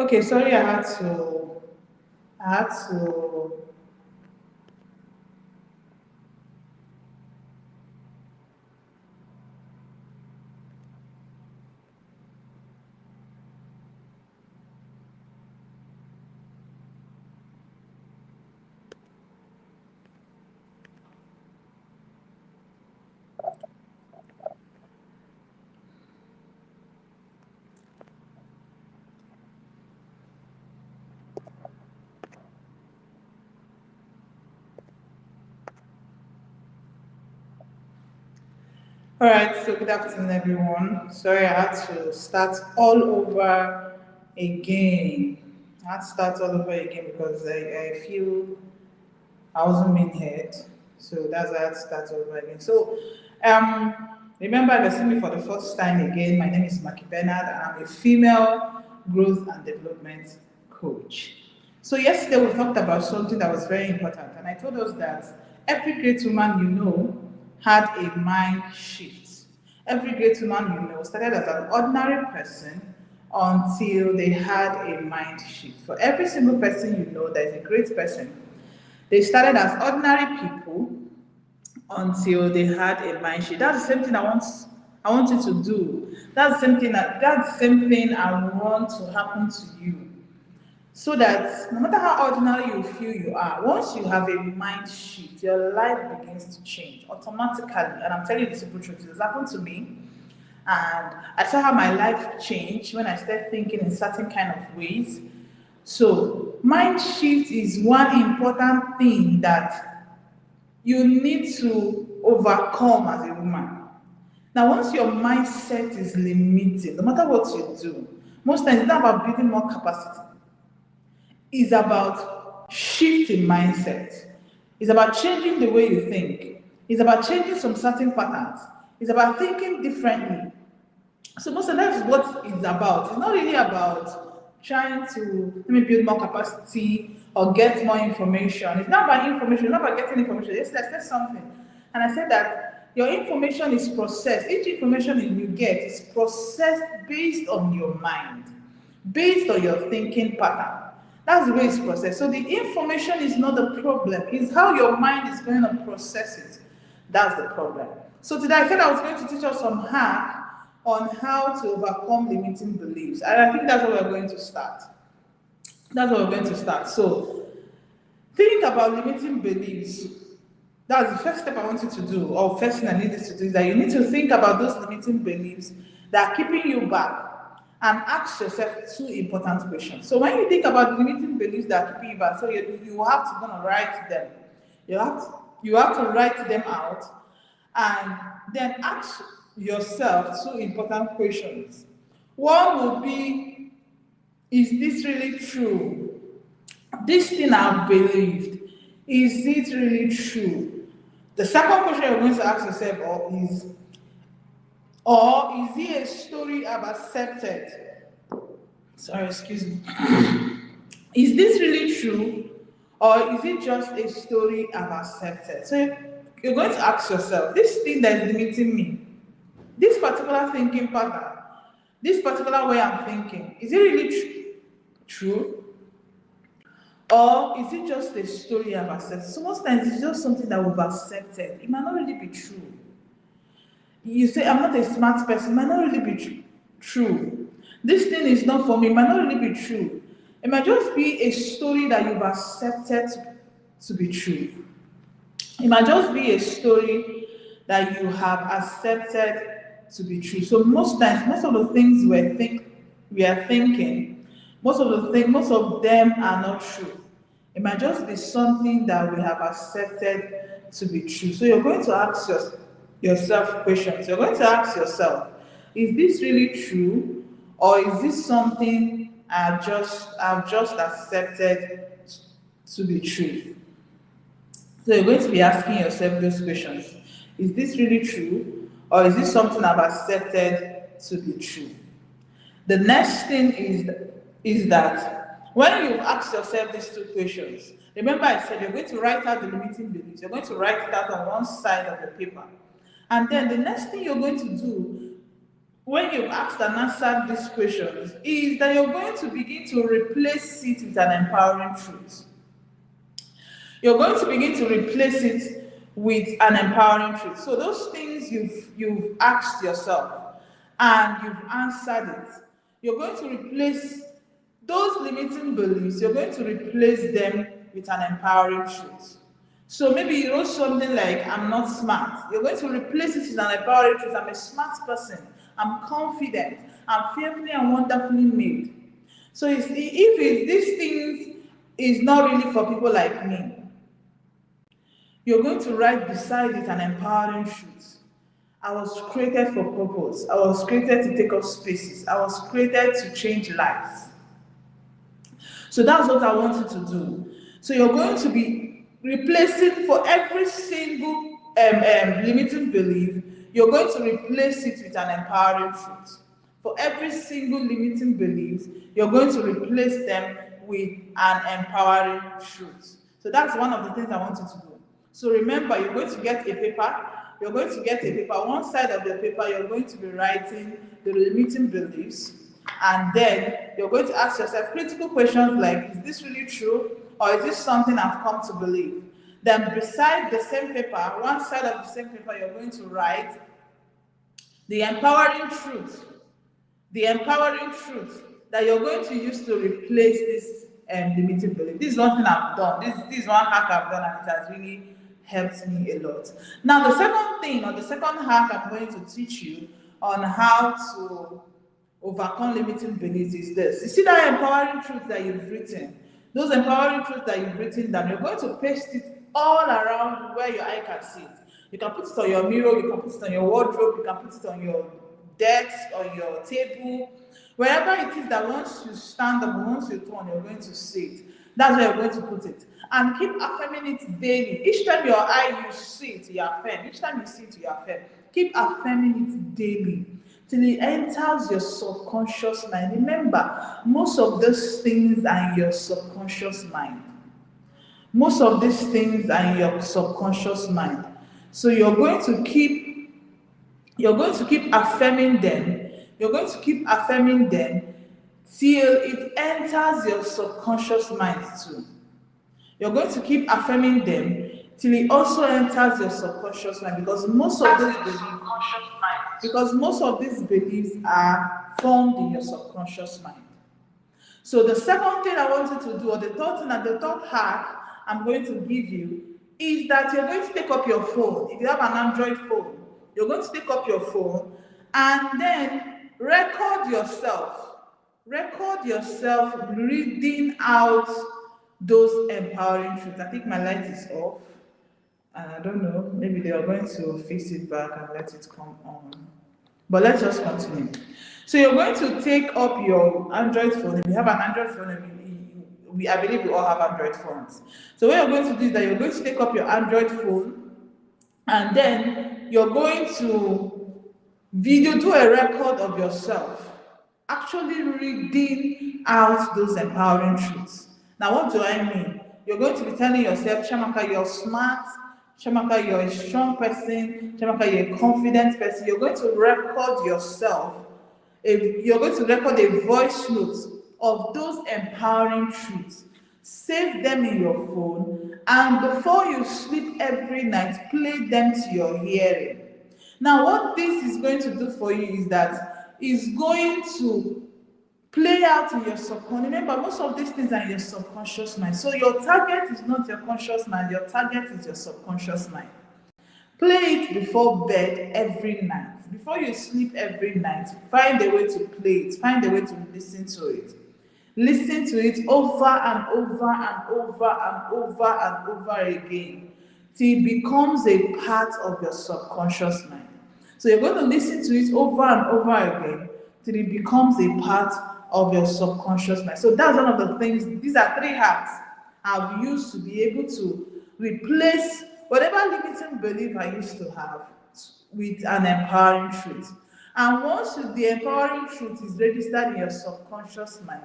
Okay, sorry, I had to. All right, so good afternoon, everyone. Sorry, I had to start all over again. I had to start all over again because I feel I wasn't being heard. So that's why I had to start all over again. So, remember, if you see me for the first time again, my name is Maki Bernard, and I'm a female growth and development coach. So, yesterday we talked about something that was very important, and I told us that every great woman you know had a mind shift. Every great woman you know started as an ordinary person until they had a mind shift. For every single person you know that is a great person, they started as ordinary people until they had a mind shift. That's the same thing I want you to do. That's the same thing I want to happen to you. So that no matter how ordinary you feel you are, once you have a mind shift, your life begins to change automatically. And I'm telling you the simple truth, it has happened to me. And I saw how my life changed when I started thinking in certain kind of ways. So mind shift is one important thing that you need to overcome as a woman. Now, once your mindset is limited, no matter what you do, most times it's not about building more capacity. It's about shifting mindset. It's about changing the way you think. It's about changing some certain patterns. It's about thinking differently. So most of that is what it's about. It's not really about trying to let me build more capacity or get more information. It's not about information, it's not about getting information. Yesterday I said something. And I said that your information is processed. Each information you get is processed based on your mind, based on your thinking pattern. That's the way it's processed. So the information is not the problem, it's how your mind is going to process it. That's the problem. So today I said I was going to teach us some hack on how to overcome limiting beliefs. And I think that's what we're going to start. That's what we're going to start. So think about limiting beliefs. That's the first step I want you to do, or first thing I need you to do, is that you need to think about those limiting beliefs that are keeping you back and ask yourself two important questions. So when you think about the limiting beliefs that are keeping you back, so you have to go and write them. You have to write them out and then ask yourself two important questions. One will be, is this really true? This thing I've believed, is it really true? The second question you're going to ask yourself or is it a story I've accepted? Sorry, excuse me. Is this really true? Or is it just a story I've accepted? So you're going to ask yourself, this thing that is limiting me, this particular thinking pattern, this particular way I'm thinking, is it really true? Or is it just a story I've accepted? So most times it's just something that we've accepted. It might not really be true. You say, I'm not a smart person, it might not really be true. This thing is not for me, it might not really be true. It might just be a story that you've accepted to be true. It might just be a story that you have accepted to be true. So most times, most of the things we are thinking, most of them are not true. It might just be something that we have accepted to be true. So you're going to ask yourself questions. You're going to ask yourself, is this really true? Or is this something I've just accepted to be true? So you're going to be asking yourself those questions. Is this really true? Or is this something I've accepted to be true? The next thing is that when you've asked yourself these two questions, remember I said you're going to write out the limiting beliefs. You're going to write it out on one side of the paper. And then the next thing you're going to do when you've asked and answered these questions, is that you're going to begin to replace it with an empowering truth. You're going to begin to replace it with an empowering truth. So those things you've asked yourself and you've answered it, you're going to replace those limiting beliefs, you're going to replace them with an empowering truth. So maybe you wrote something like, I'm not smart. You're going to replace it with an empowering truth. I'm a smart person. I'm confident. I'm fearfully and wonderfully made. So if these things is not really for people like me, you're going to write beside it an empowering truth. I was created for purpose. I was created to take up spaces. I was created to change lives. So that's what I want you to do. So you're going to be replacing for every single limiting belief, you're going to replace it with an empowering truth. For every single limiting belief, you're going to replace them with an empowering truth. So that's one of the things I want you to do. So remember, you're going to get a paper. You're going to get a paper. One side of the paper, you're going to be writing the limiting beliefs. And then you're going to ask yourself critical questions like, is this really true? Or is this something I've come to believe? Then beside the same paper, one side of the same paper, you're going to write the empowering truth. The empowering truth that you're going to use to replace this limiting belief. This is one thing I've done. This is one hack I've done, and it has really helped me a lot. Now, the second thing, or the second hack I'm going to teach you on how to overcome limiting beliefs is this. You see that empowering truth that you've written? Those empowering truths that you've written down, you're going to paste it all around where your eye can see it. You can put it on your mirror, you can put it on your wardrobe, you can put it on your desk, on your table, wherever it is that once you stand up, once you turn, you're going to see it. That's where you're going to put it. And keep affirming it daily. Each time your eye you see it, you affirm. Each time you see it, you affirm. Keep affirming it daily till it enters your subconscious mind. Remember, most of those things are in your subconscious mind. Most of these things are in your subconscious mind. So you're going to keep affirming them. You're going to keep affirming them till it enters your subconscious mind too. You're going to keep affirming them till it also enters your subconscious mind, because most of these beliefs are formed in your subconscious mind. So the second thing I want you to do, or the third thing and the third hack I'm going to give you, is that you're going to take up your phone. If you have an Android phone, you're going to take up your phone and then record yourself reading out those empowering truths. I think my light is off, and I don't know, maybe they are going to fix it back and let it come on. But let's just continue. So you're going to take up your Android phone. If you have an Android phone, I believe we all have Android phones. So what you're going to do is that you're going to take up your Android phone, and then you're going to do a record of yourself actually reading out those empowering truths. Now, what do I mean? You're going to be telling yourself, Chamaka, you're smart. Chamaka, you're a strong person. Chamaka, you're a confident person. You're going to record yourself. You're going to record a voice note of those empowering truths. Save them in your phone, and before you sleep every night, play them to your hearing. Now, what this is going to do for you is that it's going to play out in your subconscious. Remember, most of these things are in your subconscious mind. So your target is not your conscious mind, your target is your subconscious mind. Play it before bed every night. Before you sleep every night, find a way to play it. Find a way to listen to it. Listen to it over and over and over and over and over again till it becomes a part of your subconscious mind. So you're going to listen to it over and over again till it becomes a part of your subconscious mind. So that's one of the things. These are 3 hacks I've used to be able to replace whatever limiting belief I used to have with an empowering truth. And once the empowering truth is registered in your subconscious mind,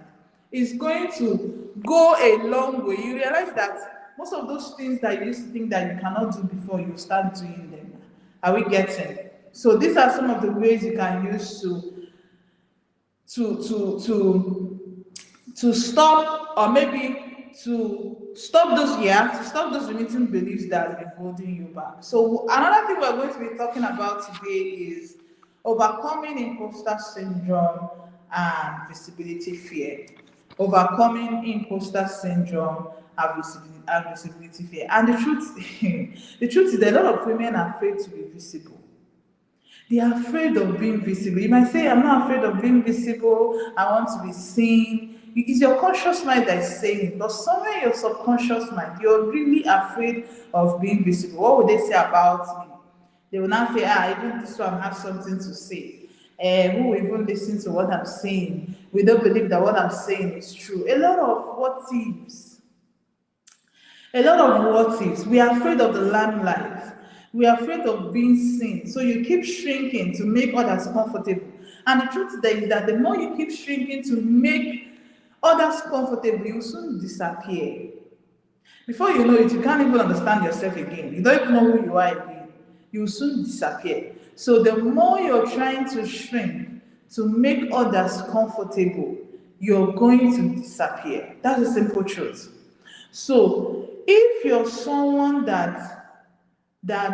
it's going to go a long way. You realize that most of those things that you used to think that you cannot do before, you start doing them. Are we getting? So these are some of the ways you can use to to stop, or maybe to stop those, to stop those limiting beliefs that have been holding you back. So another thing we're going to be talking about today is overcoming imposter syndrome and visibility fear. Overcoming imposter syndrome and visibility fear. And the truth the truth is that a lot of women are afraid to be visible. They are afraid of being visible. You might say, I'm not afraid of being visible, I want to be seen. It's your conscious mind that is saying it, but somewhere in your subconscious mind, you're really afraid of being visible. What would they say about me? They will not say, even this one has something to say. Who will even listen to what I'm saying? We don't believe that what I'm saying is true. A lot of what ifs. A lot of what ifs. We are afraid of the limelight. We are afraid of being seen. So you keep shrinking to make others comfortable. And the truth there is that the more you keep shrinking to make others comfortable, you soon disappear. Before you know it, you can't even understand yourself again. You don't even know who you are again. You will soon disappear. So the more you're trying to shrink to make others comfortable, you're going to disappear. That's the simple truth. So if you're someone that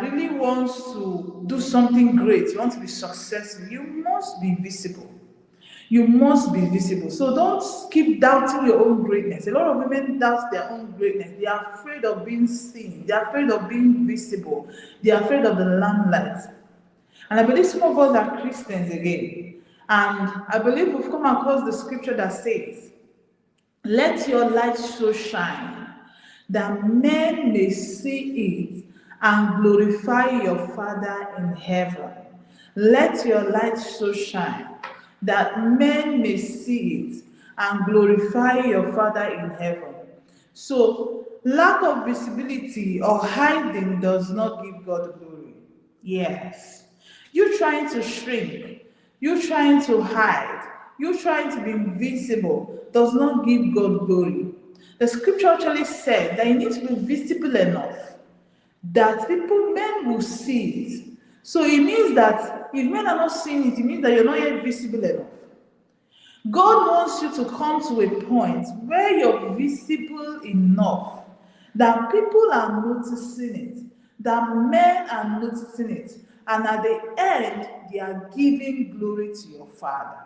really wants to do something great, you want to be successful, you must be visible. You must be visible. So don't keep doubting your own greatness. A lot of women doubt their own greatness. They are afraid of being seen. They are afraid of being visible. They are afraid of the limelight. And I believe some of us are Christians again. And I believe we've come across the scripture that says, let your light so shine that men may see it and glorify your Father in heaven. Let your light so shine that men may see it and glorify your Father in heaven. So, lack of visibility or hiding does not give God glory. Yes. You trying to shrink, you trying to hide, you trying to be invisible does not give God glory. The scripture actually said that you need to be visible enough that men will see it. So it means that if men are not seeing it, it means that you're not yet visible enough. God wants you to come to a point where you're visible enough that people are noticing it, that men are noticing it, and at the end, they are giving glory to your Father.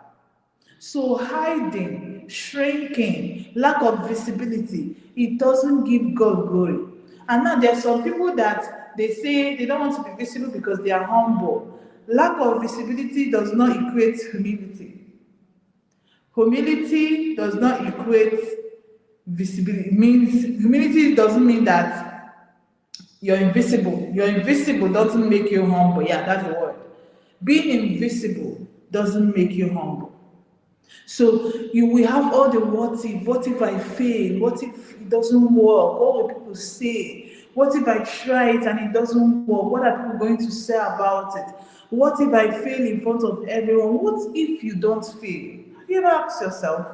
So hiding, shrinking, lack of visibility, it doesn't give God glory. And now there are some people that they say they don't want to be visible because they are humble. Lack of visibility does not equate humility. Humility does not equate visibility. It means humility doesn't mean that you're invisible. You're invisible doesn't make you humble. Yeah, that's the word. Being invisible doesn't make you humble. So you will have all the what if I fail? What if it doesn't work? What will people say? What if I try it and it doesn't work? What are people going to say about it? What if I fail in front of everyone? What if you don't fail? Have you ever asked yourself,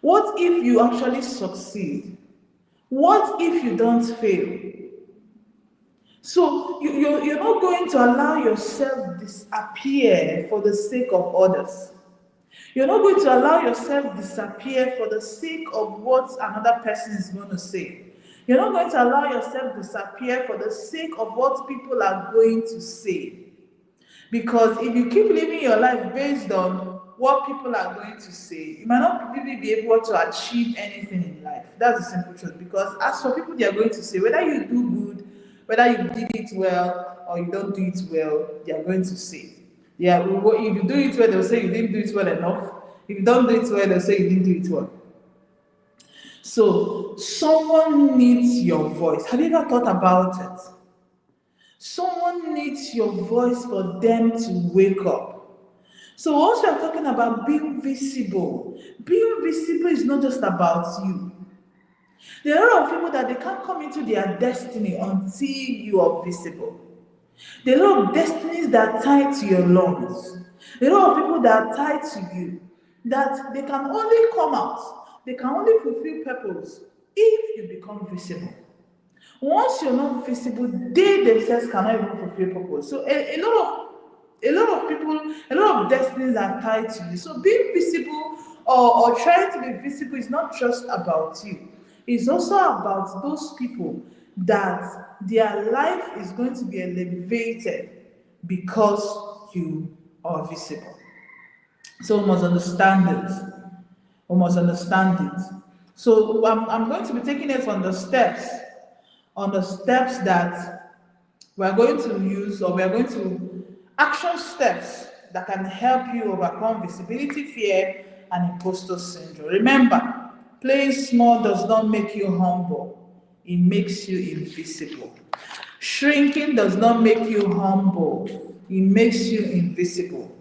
what if you actually succeed? What if you don't fail? So you're not going to allow yourself disappear for the sake of others. You're not going to allow yourself disappear for the sake of what another person is going to say. You're not going to allow yourself disappear for the sake of what people are going to say. Because if you keep living your life based on what people are going to say, you might not really be able to achieve anything in life. That's the simple truth. Because as for people, they are going to say, whether you do good, whether you did it well or you don't do it well, they are going to say. Yeah, if you do it well, they'll say you didn't do it well enough. If you don't do it well, they'll say you didn't do it well. So someone needs your voice. Have you ever thought about it? Someone needs your voice for them to wake up. So also I'm talking about being visible. Being visible is not just about you. There are a lot of people that they can't come into their destiny until you are visible. There are a lot of destinies that are tied to your lungs. There are a lot of people that are tied to you, that they can only come out, they can only fulfill purpose if you become visible. Once you're not visible, they themselves cannot even fulfill purpose. So a lot of A lot of people, a lot of destinies are tied to you. So being visible or trying to be visible is not just about you. It's also about those people that their life is going to be elevated because you are visible. So we must understand it. We must understand it. So I'm going to be taking it on the steps that we are going to use, or we are going to action steps that can help you overcome visibility fear and imposter syndrome. Remember, playing small does not make you humble, it makes you invisible. Shrinking does not make you humble, it makes you invisible.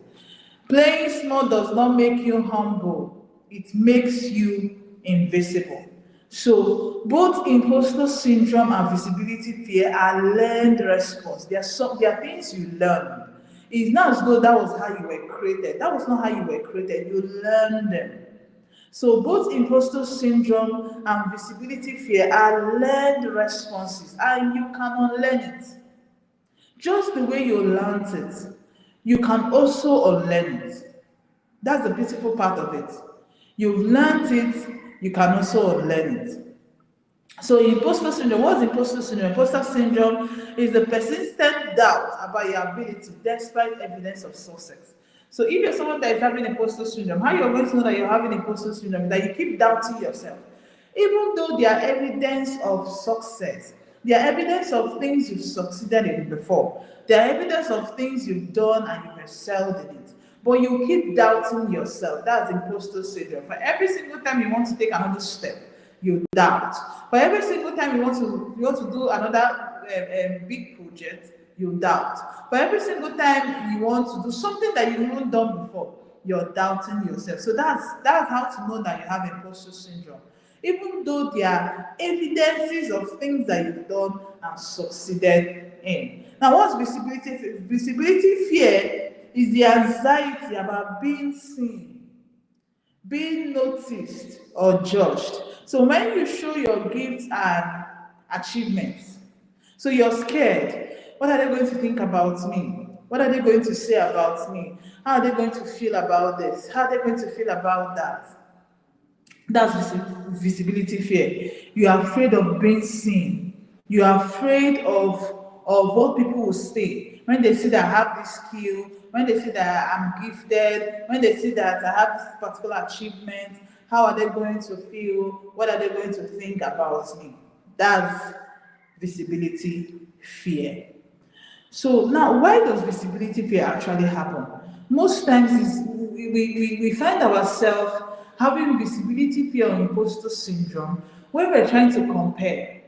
Playing small does not make you humble, it makes you invisible. So, both imposter syndrome and visibility fear are learned response. They are things you learn. It's not as though that was how you were created. That was not how you were created. You learned them. So, both imposter syndrome and visibility fear are learned responses, and you can unlearn it. Just the way you learned it, you can also unlearn it. That's the beautiful part of it. You've learned it, you can also unlearn it. So imposter syndrome, what's imposter syndrome? Imposter syndrome is the persistent doubt about your ability despite evidence of success. So if you're someone that is having imposter syndrome, how you're going to know that you're having imposter syndrome is that you keep doubting yourself. Even though there are evidence of success, there are evidence of things you've succeeded in before, there are evidence of things you've done and you've excelled in it. But you keep doubting yourself. That's imposter syndrome. For every single time you want to take another step, you doubt. For every single time you want to do another big project, you doubt. For every single time you want to do something that you haven't done before, you're doubting yourself. So that's how to know that you have imposter syndrome. Even though there are evidences of things that you've done and succeeded in. Now, what's visibility fear? Visibility fear is the anxiety about being seen, being noticed, or judged. So when you show your gifts and achievements, so you're scared. What are they going to think about me? What are they going to say about me? How are they going to feel about this? How are they going to feel about that? That's visibility fear. You are afraid of being seen. You are afraid of what people will say. When they see that I have this skill, when they see that I'm gifted, when they see that I have this particular achievement, how are they going to feel? What are they going to think about me? That's visibility fear. So now, why does visibility fear actually happen? Most times we find ourselves having visibility fear or imposter syndrome when we're trying to compare.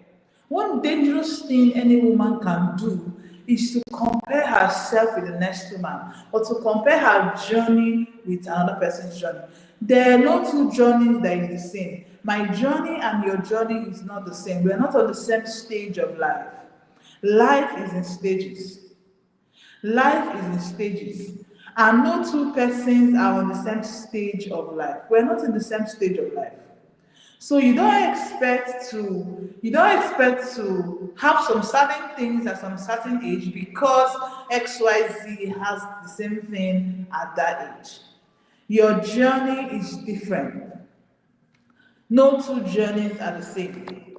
One dangerous thing any woman can do is to compare herself with the next woman or to compare her journey with another person's journey. There are no two journeys that is the same. My journey and your journey is not the same. We are not on the same stage of life. Life is in stages. Life is in stages. And no two persons are on the same stage of life. We're not in the same stage of life. So you don't expect to have some certain things at some certain age because XYZ has the same thing at that age. Your journey is different. No two journeys are the same.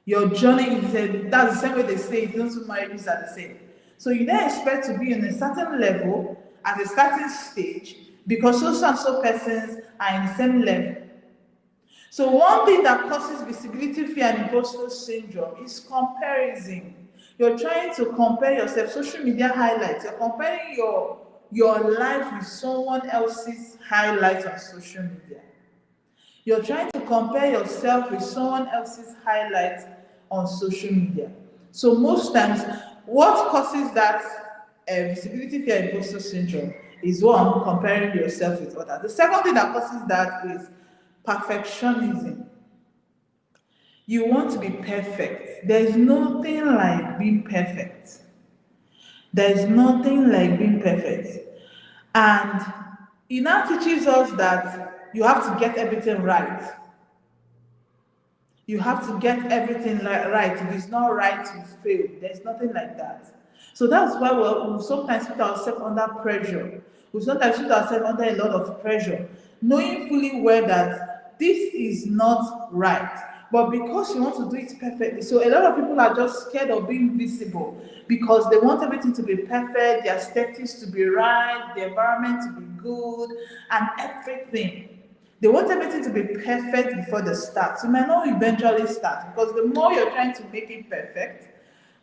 Your journey that's the same way they say it, no two marriages are the same. So you don't expect to be in a certain level at a certain stage because so and so persons are in the same level. So one thing that causes visibility fear and imposter syndrome is comparison. You're trying to compare yourself, social media highlights. You're comparing your life with someone else's highlights on social media. You're trying to compare yourself with someone else's highlights on social media. So most times, what causes that visibility fear and imposter syndrome is one, comparing yourself with others. The second thing that causes that is perfectionism. You want to be perfect. There is nothing like being perfect. There is nothing like being perfect. And it now teaches us that you have to get everything right. You have to get everything right. If it's not right, you fail. There's nothing like that. So that's why we sometimes put ourselves under pressure. We sometimes put ourselves under a lot of pressure, knowing fully well that this is not right. But because you want to do it perfectly, so a lot of people are just scared of being visible because they want everything to be perfect, their aesthetics to be right, the environment to be good, and everything. They want everything to be perfect before they start. You might not eventually start because the more you're trying to make it perfect,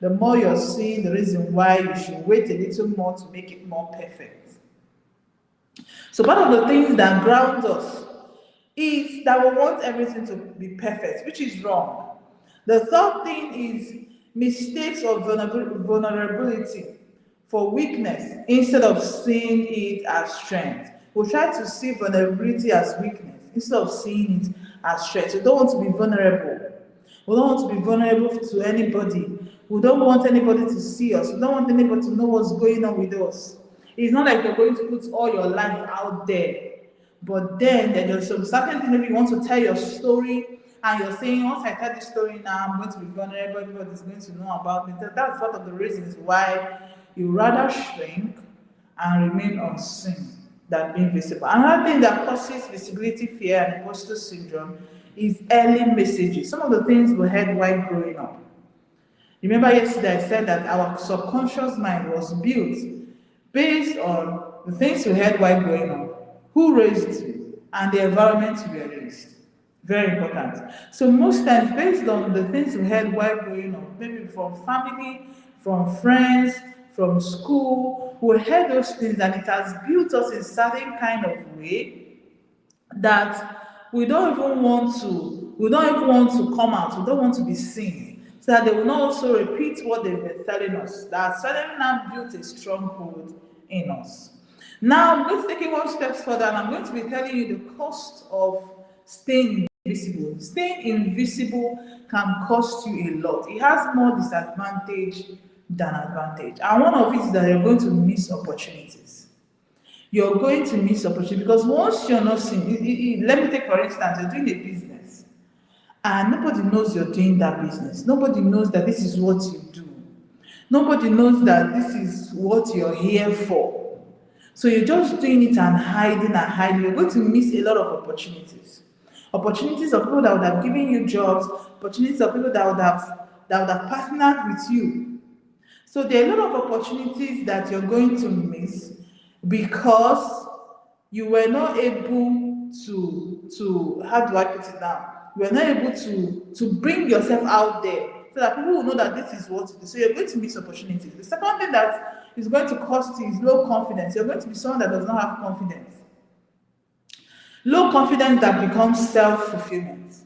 the more you're seeing the reason why you should wait a little more to make it more perfect. So part of the things that ground us is that we want everything to be perfect, which is wrong. The third thing is mistakes of vulnerability for weakness instead of seeing it as strength. We try to see vulnerability as weakness instead of seeing it as strength. We don't want to be vulnerable. We don't want to be vulnerable to anybody. We don't want anybody to see us. We don't want anybody to know what's going on with us. It's not like you're going to put all your life out there. But then there's some certain thing, maybe you want to tell your story and you're saying, once I tell this story now, I'm going to be vulnerable, everybody's going to know about me. That's one of the reasons why you rather shrink and remain unseen than being visible. Another thing that causes visibility fear and imposter syndrome is early messages. Some of the things we heard while growing up. Remember yesterday I said that our subconscious mind was built based on the things we heard while growing up, who raised you, and the environment you were raised. Very important. So most times, based on the things we heard while growing up, maybe from family, from friends, from school, we heard those things and it has built us in certain kind of way that we don't even want to come out, we don't want to be seen, so that they will not also repeat what they've been telling us. That suddenly now built a stronghold in us. Now I'm going to take it one step further and I'm going to be telling you the cost of staying invisible. Staying invisible can cost you a lot. It has more disadvantage than advantage. And one of it is that you're going to miss opportunities. You're going to miss opportunity because once you're not seen, let me take for instance, you're doing a business and nobody knows you're doing that business. Nobody knows that this is what you do. Nobody knows that this is what you're here for. So you're just doing it and hiding. You're going to miss a lot of opportunities. Opportunities of people that would have given you jobs, opportunities of people that would have partnered with you. So there are a lot of opportunities that you're going to miss because you were not able to how do I put it down? You were not able to bring yourself out there so that people will know that this is what to do. So you're going to miss opportunities. The second thing that is going to cost you is low confidence. You're going to be someone that does not have confidence. Low confidence that becomes self-fulfillment.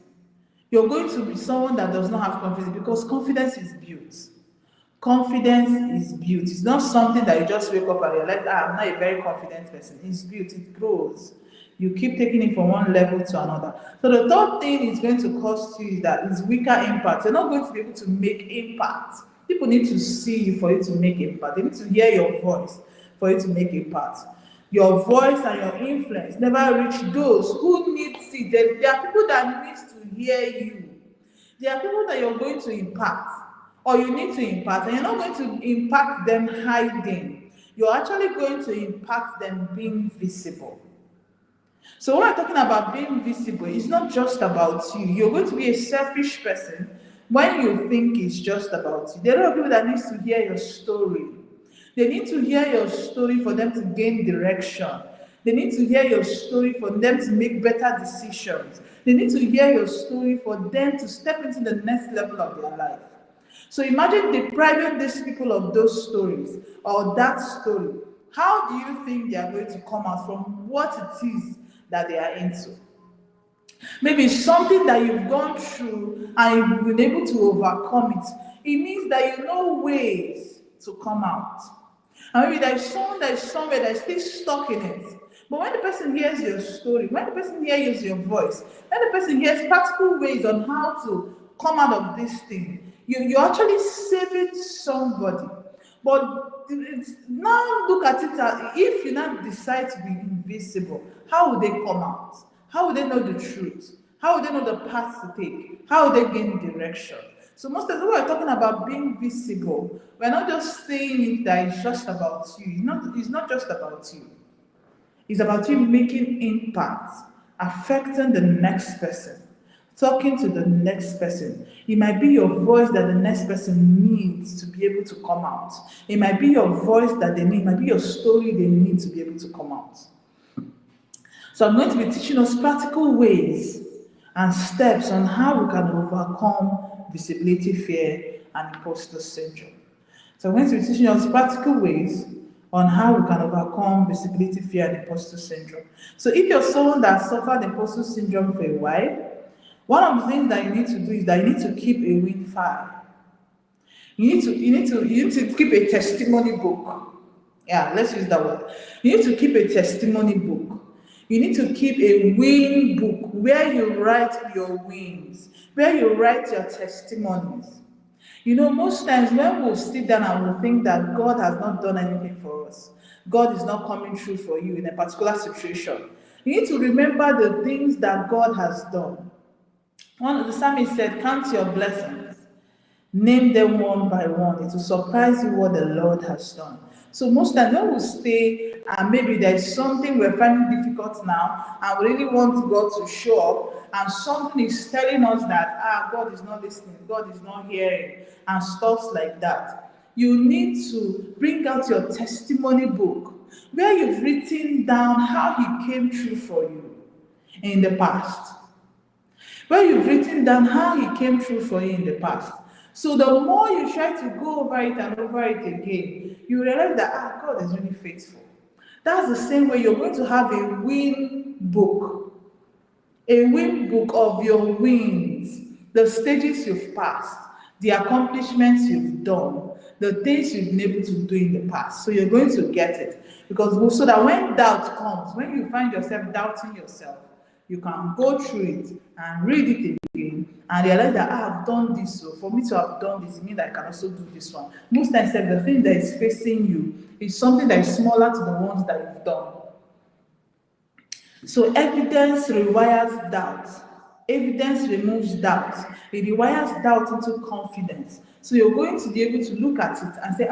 You're going to be someone that does not have confidence because confidence is built. Confidence is built. It's not something that you just wake up and realize, I'm not a very confident person. It's built, it grows. You keep taking it from one level to another. So the third thing is going to cost you is that it's weaker impact. You're not going to be able to make impact. People need to see you for you to make impact. They need to hear your voice for you to make impact. Your voice and your influence never reach those who need it. There are people that need to hear you. There are people that you're going to impact or you need to impact, and you're not going to impact them hiding. You're actually going to impact them being visible. So when we're talking about being visible, it's not just about you. You're going to be a selfish person when you think it's just about you. There are a lot of people that need to hear your story. They need to hear your story for them to gain direction. They need to hear your story for them to make better decisions. They need to hear your story for them to step into the next level of their life. So imagine depriving these people of those stories or that story. How do you think they are going to come out from what it is that they are into? Maybe something that you've gone through and you've been able to overcome it. It means that you know ways to come out. And maybe there's someone that is somewhere that is still stuck in it. But when the person hears your story, when the person hears your voice, when the person hears practical ways on how to come out of this thing, you're actually saving somebody. But now look at it as if you now decide to be invisible, how will they come out? How will they know the truth? How will they know the path to take? How will they gain direction? So most of the time we're talking about being visible. We're not just saying it that it's just about you. It's not just about you. It's about you making impact, affecting the next person, talking to the next person. It might be your voice that the next person needs to be able to come out. It might be your voice that they need, it might be your story they need to be able to come out. So I'm going to be teaching us practical ways and steps on how we can overcome visibility fear and imposter syndrome. So I'm going to be teaching us practical ways on how we can overcome visibility fear and imposter syndrome. So if you're someone that suffered imposter syndrome for a while, one of the things that you need to do is that you need to keep a win file. You need to keep a testimony book. Yeah, let's use that word. You need to keep a testimony book. You need to keep a win book where you write your wins, where you write your testimonies. Most times when we'll sit down and we'll think that God has not done anything for us, God is not coming through for you in a particular situation, you need to remember the things that God has done. One of the psalmists said, count your blessings, name them one by one. It will surprise you what the Lord has done. So most times when we stay and maybe there's something we're finding difficult now and we really want God to show up and something is telling us that God is not listening, God is not hearing and stuff like that, you need to bring out your testimony book where you've written down how He came through for you in the past. Where you've written down how He came through for you in the past. So the more you try to go over it and over it again, you realize that God is really faithful. That's the same way you're going to have a win book. A win book of your wins, the stages you've passed, the accomplishments you've done, the things you've been able to do in the past. So you're going to get it. Because so that when doubt comes, when you find yourself doubting yourself, you can go through it and read it again and realize that I've done this. So for me to have done this, it means that I can also do this one. Most times, the thing that is facing you is something that is smaller to the ones that you've done. So evidence rewires doubt. Evidence removes doubt. It rewires doubt into confidence. So you're going to be able to look at it and say,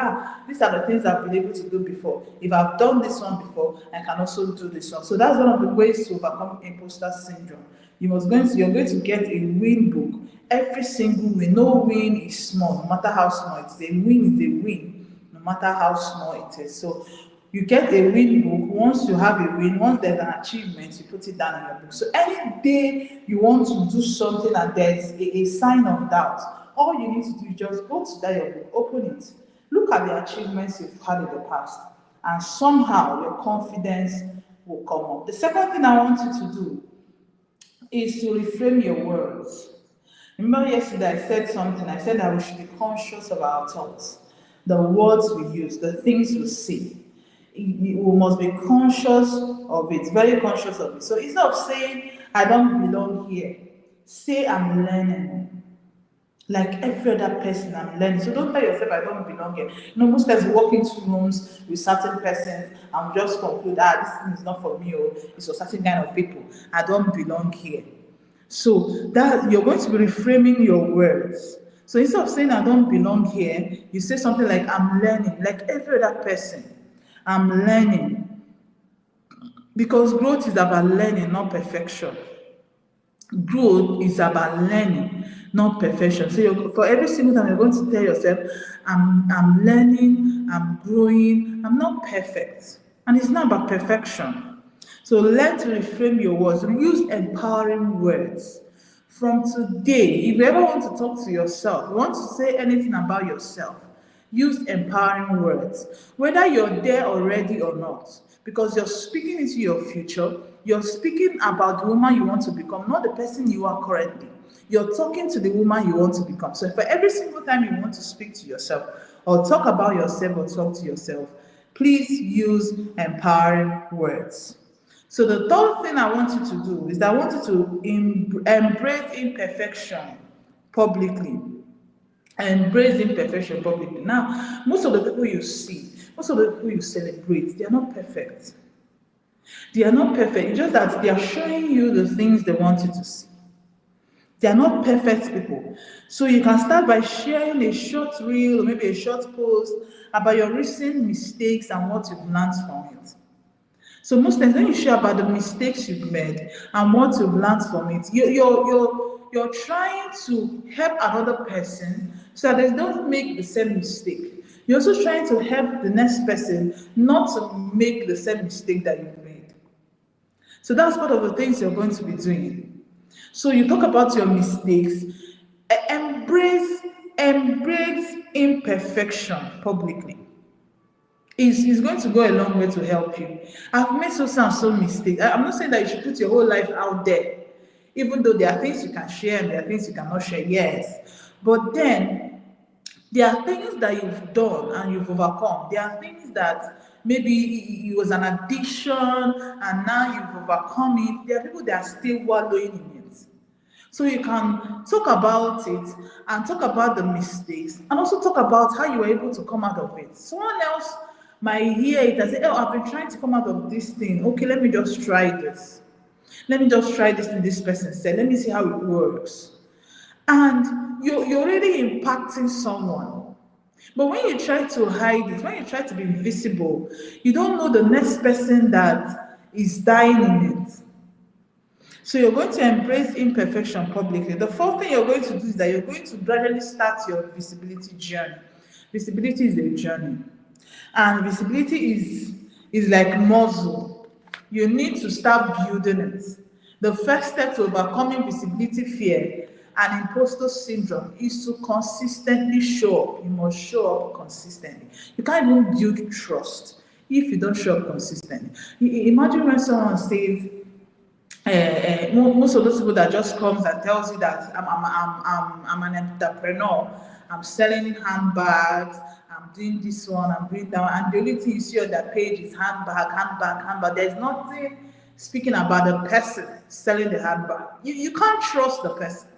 these are the things I've been able to do before. If I've done this one before, I can also do this one. So that's one of the ways to overcome imposter syndrome. You're going to get a win book. Every single win. No win is small, no matter how small it is. A win is a win, no matter how small it is. So you get a win book. Once you have a win, once there's an achievement, you put it down in your book. So any day you want to do something and there's a sign of doubt, all you need to do is just go to that your book, open it, look at the achievements you've had in the past, and somehow your confidence will come up. The second thing I want you to do is to reframe your words. Remember yesterday I said something. I said that we should be conscious of our thoughts, the words we use, the things we say. We must be conscious of it, very conscious of it. So instead of saying, I don't belong here, say, I'm learning. Like every other person, I'm learning. So don't tell yourself, I don't belong here. Most times we walk into rooms with certain persons and we just conclude, this thing is not for me, or it's for certain kind of people. I don't belong here. So that you're going to be reframing your words. So instead of saying, I don't belong here, you say something like, I'm learning, like every other person. I'm learning. Because growth is about learning, not perfection. Growth is about learning, not perfection. So for every single time, you're going to tell yourself, I'm learning, I'm growing, I'm not perfect. And it's not about perfection. So learn to reframe your words. Use empowering words. From today, if you ever want to talk to yourself, you want to say anything about yourself, use empowering words, whether you're there already or not, because you're speaking into your future. You're speaking about the woman you want to become, not the person you are currently. You're talking to the woman you want to become. So for every single time you want to speak to yourself or talk about yourself or talk to yourself, please use empowering words. So the third thing I want you to do is that I want you to embrace imperfection publicly. Embrace imperfection publicly. Now, most of the people you see, most of the people you celebrate, they are not perfect. They are not perfect. It's just that they are showing you the things they want you to see. They are not perfect people. So you can start by sharing a short reel or maybe a short post about your recent mistakes and what you've learned from it. So most times when you share about the mistakes you've made and what you've learned from it, you're trying to help another person so that they don't make the same mistake. You're also trying to help the next person not to make the same mistake that you've made. So that's part of the things you're going to be doing. So you talk about your mistakes, embrace imperfection publicly. Is going to go a long way to help you. I've made so mistakes. I'm not saying that you should put your whole life out there, even though there are things you can share and there are things you cannot share, yes. But then there are things that you've done and you've overcome. There are things that maybe it was an addiction and now you've overcome it. There are people that are still wallowing in it. So you can talk about it and talk about the mistakes and also talk about how you were able to come out of it. Someone else might hear it and say, oh, I've been trying to come out of this thing. Okay, let me just try this. Let me just try this thing this person said. Let me see how it works. And you're already impacting someone. But when you try to hide it, when you try to be invisible, you don't know the next person that is dying in it. So you're going to embrace imperfection publicly. The fourth thing you're going to do is that you're going to gradually start your visibility journey. Visibility is a journey. And visibility is like muscle. You need to start building it. The first step to overcoming visibility fear and imposter syndrome is to consistently show up. You must show up consistently. You can't even build trust if you don't show up consistently. Imagine when someone says, most of those people that just comes and tells you that I'm an entrepreneur, I'm selling handbags, I'm doing this one, I'm doing that one, and the only thing you see on that page is handbag. There's nothing speaking about the person selling the handbag. You can't trust the person.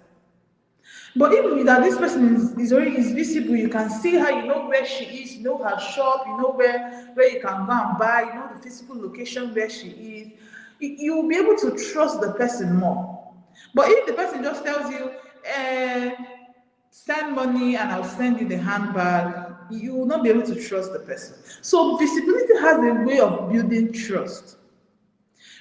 But even that this person is already is visible, you can see her, you know where she is, you know her shop, you know where you can go and buy, you know the physical location where she is. You will be able to trust the person more. But if the person just tells you, send money and I'll send you the handbag, you will not be able to trust the person. So visibility has a way of building trust.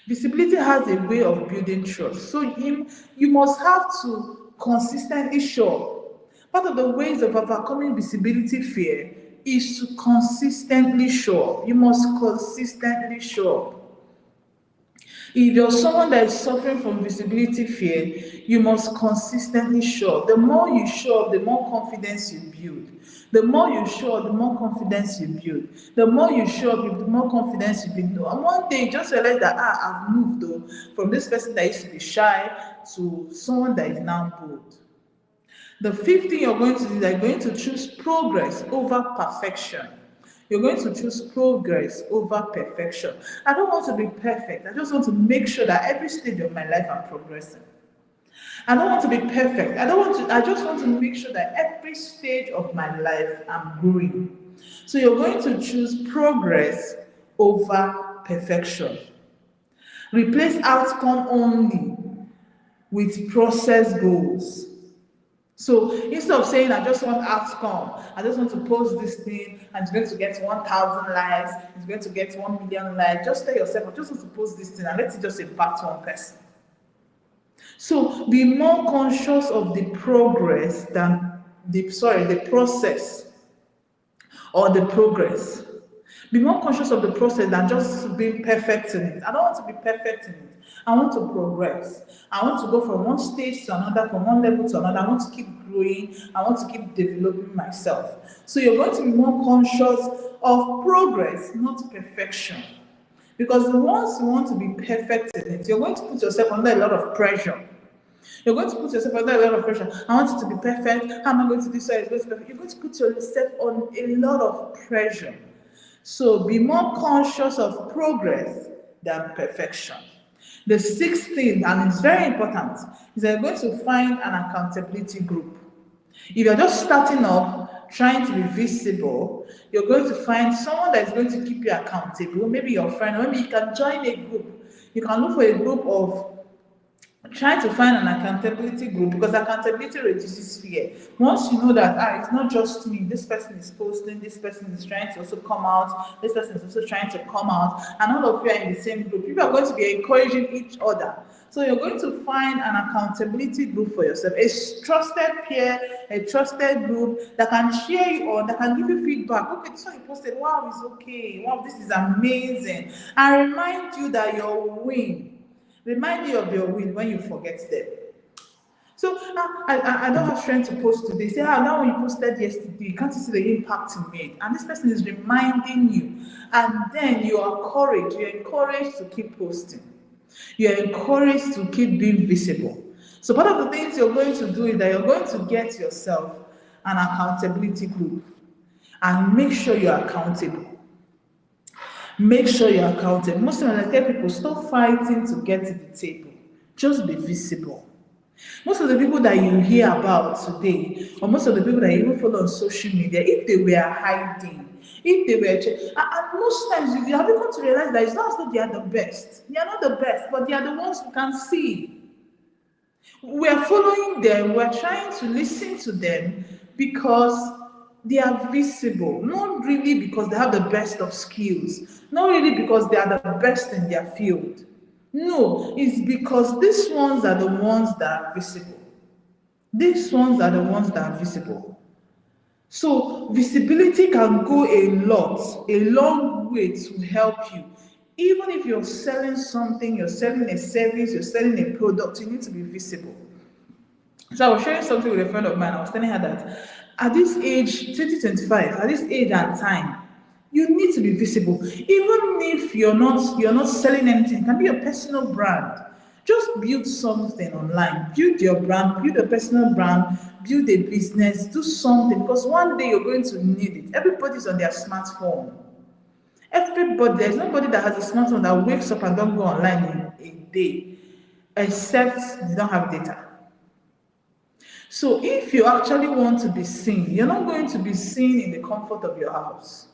Visibility has a way of building trust. So you must have to consistently show up. Part of the ways of overcoming visibility fear is to consistently show up. You must consistently show up. If you're someone that is suffering from visibility fear, you must consistently show up. The more you show up, the more confidence you build. The more you show up, the more confidence you build. The more you show up, the more confidence you build. And one day, you just realize that, I've moved though, from this person that used to be shy to someone that is now bold. The fifth thing you're going to do is that you're going to choose progress over perfection. You're going to choose progress over perfection. I don't want to be perfect. I just want to make sure that every stage of my life I'm progressing. I don't want to be perfect. I just want to make sure that every stage of my life I'm growing. So you're going to choose progress over perfection. Replace outcome only with process goals. So instead of saying, I just want outcome, I just want to post this thing and it's going to get 1,000 likes, it's going to get 1 million likes, just tell yourself, I just want to post this thing and let it just impact one person. So be more conscious of the progress than the process or the progress. Be more conscious of the process than just being perfect in it. I don't want to be perfect in it. I want to progress. I want to go from one stage to another, from one level to another. I want to keep growing. I want to keep developing myself. So you're going to be more conscious of progress, not perfection. Because once you want to be perfect in it, you're going to put yourself under a lot of pressure. You're going to put yourself under a lot of pressure. I want it to be perfect. How am I going to do so? It's going to be perfect. You're going to put yourself on a lot of pressure. So be more conscious of progress than perfection. The sixth thing, and it's very important, is that you're going to find an accountability group. If you're just starting up, trying to be visible, you're going to find someone that is going to keep you accountable. Maybe your friend, or maybe you can join a group. You can look for a group of Try to find an accountability group because accountability reduces fear. Once you know that it's not just me, this person is posting, this person is trying to also come out, this person is also trying to come out, and all of you are in the same group, people are going to be encouraging each other. So you're going to find an accountability group for yourself, a trusted peer, a trusted group that can cheer you on, that can give you feedback. Okay, this one you posted, wow, it's okay. Wow, this is amazing. And remind you that your win. Remind you of your win when you forget them. So I don't have strength to post today. Say, now when you posted yesterday, can't you see the impact you made? And this person is reminding you. And then you are encouraged. You're encouraged to keep posting. You're encouraged to keep being visible. So part of the things you're going to do is that you're going to get yourself an accountability group and make sure you're accountable. Make sure you're accountable. Most of the time, I tell people, stop fighting to get to the table. Just be visible. Most of the people that you hear about today, or most of the people that you even follow on social media, if they were hiding, if they were, and most times you have come to realize that it's not as though they are the best. They are not the best, but they are the ones who can see. We are following them, we are trying to listen to them because they are visible, not really because they have the best of skills, not really because they are the best in their field. No, it's because these ones are the ones that are visible. These ones are the ones that are visible. So visibility can go a long way to help you. Even if you're selling something, you're selling a service, you're selling a product, you need to be visible. So I was sharing something with a friend of mine. I was telling her that at this age, 2025, at this age and time, you need to be visible. Even if you're not selling anything, it can be a personal brand. Just build something online. Build your brand, build a personal brand, build a business, do something because one day you're going to need it. Everybody's on their smartphone. Everybody, there's nobody that has a smartphone that wakes up and don't go online in a day, except they don't have data. So if you actually want to be seen, you're not going to be seen in the comfort of your house.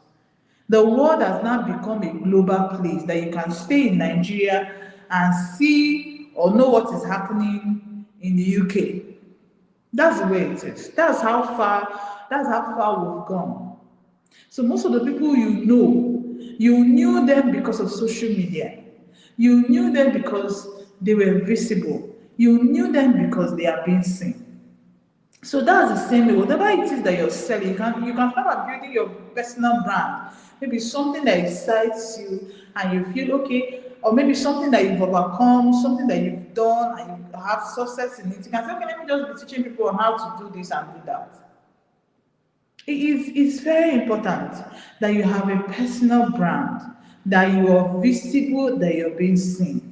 The world has now become a global place that you can stay in Nigeria and see or know what is happening in the UK. That's the way it is. That's how far we've gone. So most of the people you knew them because of social media. You knew them because they were visible. You knew them because they are being seen. So that's the same way. Whatever it is that you're selling, you can start building your personal brand. Maybe something that excites you and you feel okay, or maybe something that you've overcome, something that you've done and you have success in it. You can say, okay, let me just be teaching people on how to do this and do that. It's very important that you have a personal brand, that you are visible, that you're being seen.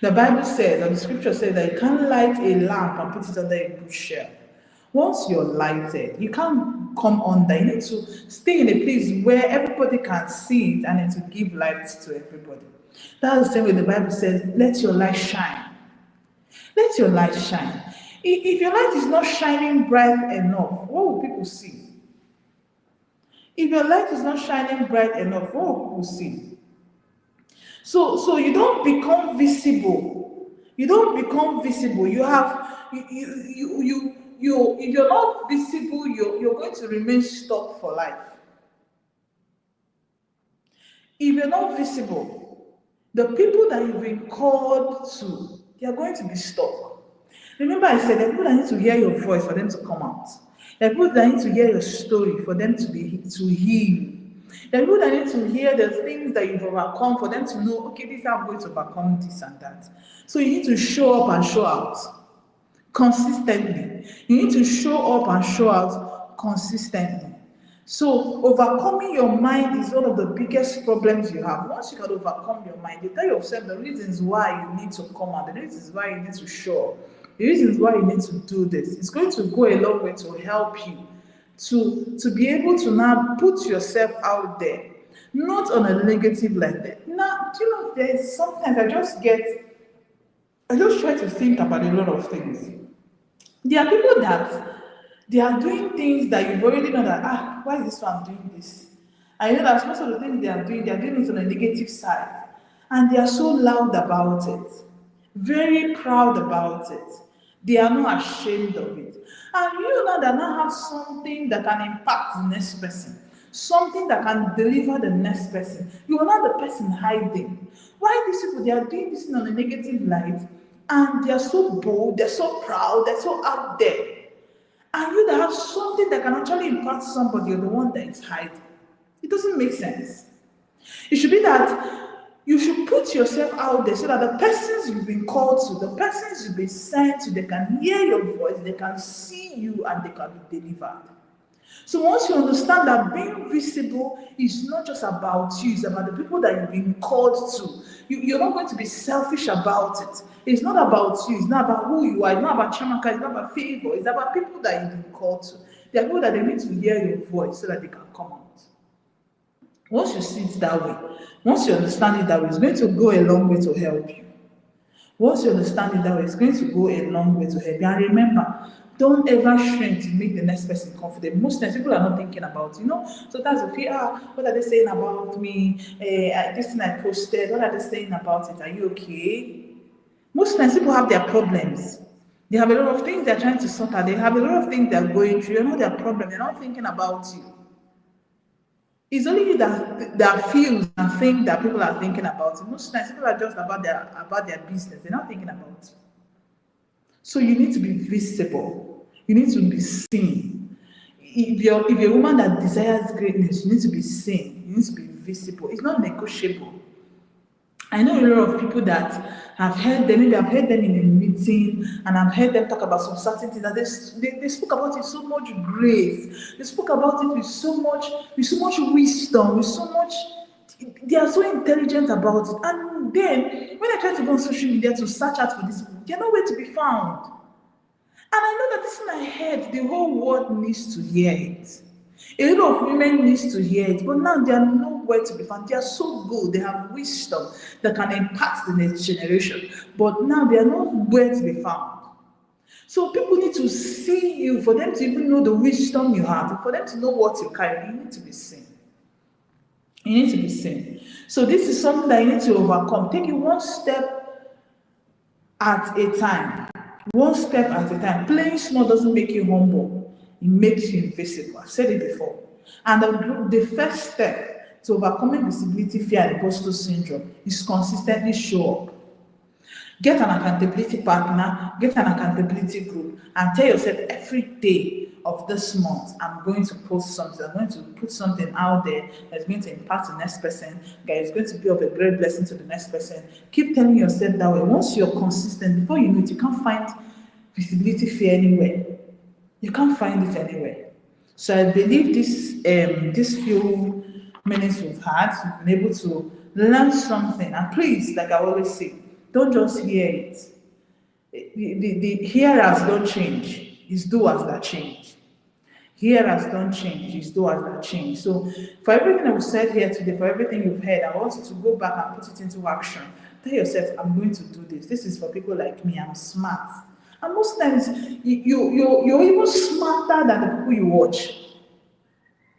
The Bible says, and the scripture says that you can't light a lamp and put it under a bushel. Once you're lighted, you can't come under. You need to stay in a place where everybody can see it and it will give light to everybody. That's the same way the Bible says, let your light shine. Let your light shine. If your light is not shining bright enough, what will people see? If your light is not shining bright enough, what will people see? So you don't become visible. You don't become visible. You have you if you're not visible, you're going to remain stuck for life. If you're not visible, the people that you've been called to, they are going to be stuck. Remember, I said there are people that need to hear your voice for them to come out. There are people that need to hear your story for them to heal. There are people that need to hear the things that you've overcome for them to know, okay, this is how I'm going to overcome this and that. So you need to show up and show out consistently. You need to show up and show out consistently. So overcoming your mind is one of the biggest problems you have. Once you can overcome your mind, you tell yourself the reasons why you need to come out, the reasons why you need to show up, the reasons why you need to do this. It's going to go a long way to help you to be able to now put yourself out there, not on a negative like that. Now, there's sometimes I just try to think about a lot of things. There are people that they are doing things that you've already know that, why is this one doing this? And you know that most of the things they are doing it on a negative side. And they are so loud about it. very proud about it. They are not ashamed of it. And you know that now have something that can impact the next person, something that can deliver the next person. You are not the person hiding. Why these people, they are doing this thing on a negative light, and they are so bold, they're so proud, they're so out there. And you that have something that can actually impact somebody, you're the one that is hiding. It doesn't make sense. It should be that you should put yourself out there so that the persons you've been called to, the persons you've been sent to, they can hear your voice, they can see you, and they can be delivered. So once you understand that being visible is not just about you, it's about the people that you've been called to. You're not going to be selfish about it. It's not about you, it's not about who you are, it's not about Chamaka, it's not about favor, it's about people that you've been called to. There are people that they need to hear your voice so that they can come out. Once you see it that way, once you understand it that way, it's going to go a long way to help you. Once you understand it that way, it's going to go a long way to help you. And remember, don't ever shrink to make the next person comfortable. Most times, people are not thinking about, sometimes you feel, what are they saying about me? This thing I posted, what are they saying about it? Are you okay? Most times, people have their problems. They have a lot of things they're trying to sort out. They have a lot of things they're going through. You know their problem. They're not thinking about you. It's only you that feels and think that people are thinking about it. Most times, people are just about their business. They're not thinking about it. So you need to be visible. You need to be seen. If you're a woman that desires greatness, you need to be seen. You need to be visible. It's not negotiable. I know a lot of people that have heard them, maybe I've heard them in a meeting, and I've heard them talk about some certain things, that they spoke about it with so much grace. They spoke about it with so much wisdom, with so much. They are so intelligent about it. And then when I try to go on social media to search out for this, they're nowhere to be found. And I know that this thing I heard, the whole world needs to hear it. A lot of women needs to hear it, but now they are nowhere to be found. They are so good, they have wisdom that can impact the next generation, but now they are nowhere to be found. So people need to see you for them to even know the wisdom you have, for them to know what you carry. You need to be seen. You need to be seen. So this is something that you need to overcome. Take it one step at a time. One step at a time. Playing small doesn't make you humble. It makes you invisible. I've said it before. And the first step to overcoming visibility fear and imposter syndrome is consistently show up. Get an accountability partner, get an accountability group, and tell yourself every day of this month, I'm going to post something, I'm going to put something out there that's going to impact the next person, that is going to be of a great blessing to the next person. Keep telling yourself that way. Once you're consistent, before you know it, you can't find visibility fear anywhere. You can't find it anywhere. So I believe this few minutes we've had, you've been able to learn something. And please, like I always say, don't just hear it. The hearers don't change. It's doers that change. Hearers don't change. It's doers that change. So for everything that we said here today, for everything you've heard, I want you to go back and put it into action. Tell yourself, I'm going to do this. This is for people like me. I'm smart. And most times, you're even smarter than the people you watch.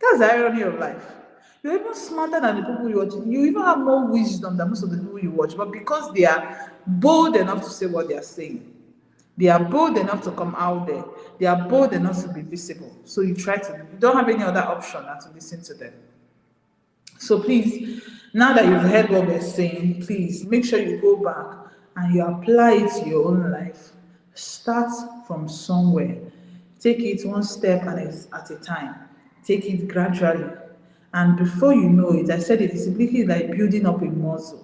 That's the irony of life. You're even smarter than the people you watch. You even have more wisdom than most of the people you watch. But because they are bold enough to say what they are saying, they are bold enough to come out there, they are bold enough to be visible. So you don't have any other option than to listen to them. So please, now that you've heard what we're saying, please make sure you go back and you apply it to your own life. Start from somewhere. Take it one step at a time. Take it gradually. And before you know it, I said it, visibility is like building up a muscle.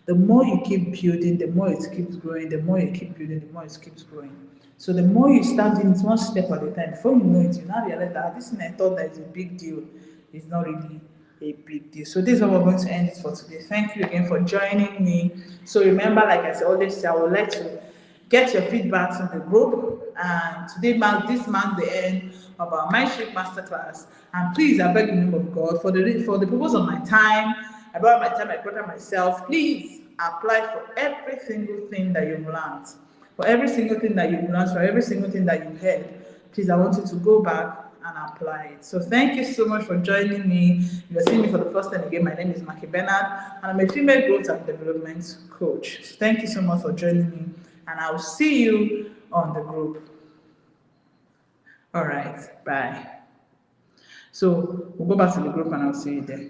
The more you keep building, the more it keeps growing. The more you keep building, the more it keeps growing. So the more you start doing it one step at a time, before you know it, you now realize that this thing I thought that is a big deal is not really a big deal. So this is what we're going to end it for today. Thank you again for joining me. So remember, like I always say, I would like to get your feedbacks in the group. And this marks the end of our Masterclass. And please, I beg in the name of God, for the purpose of my time, I brought myself, please apply for every single thing that you've learned. For every single thing that you've learned, for every single thing that you've heard, please, I want you to go back and apply it. So thank you so much for joining me. If you're seeing me for the first time again, my name is Maki Bernard, and I'm a female growth and development coach. So thank you so much for joining me, and I'll see you on the group. All right, bye. So we'll go back to the group and I'll see you there.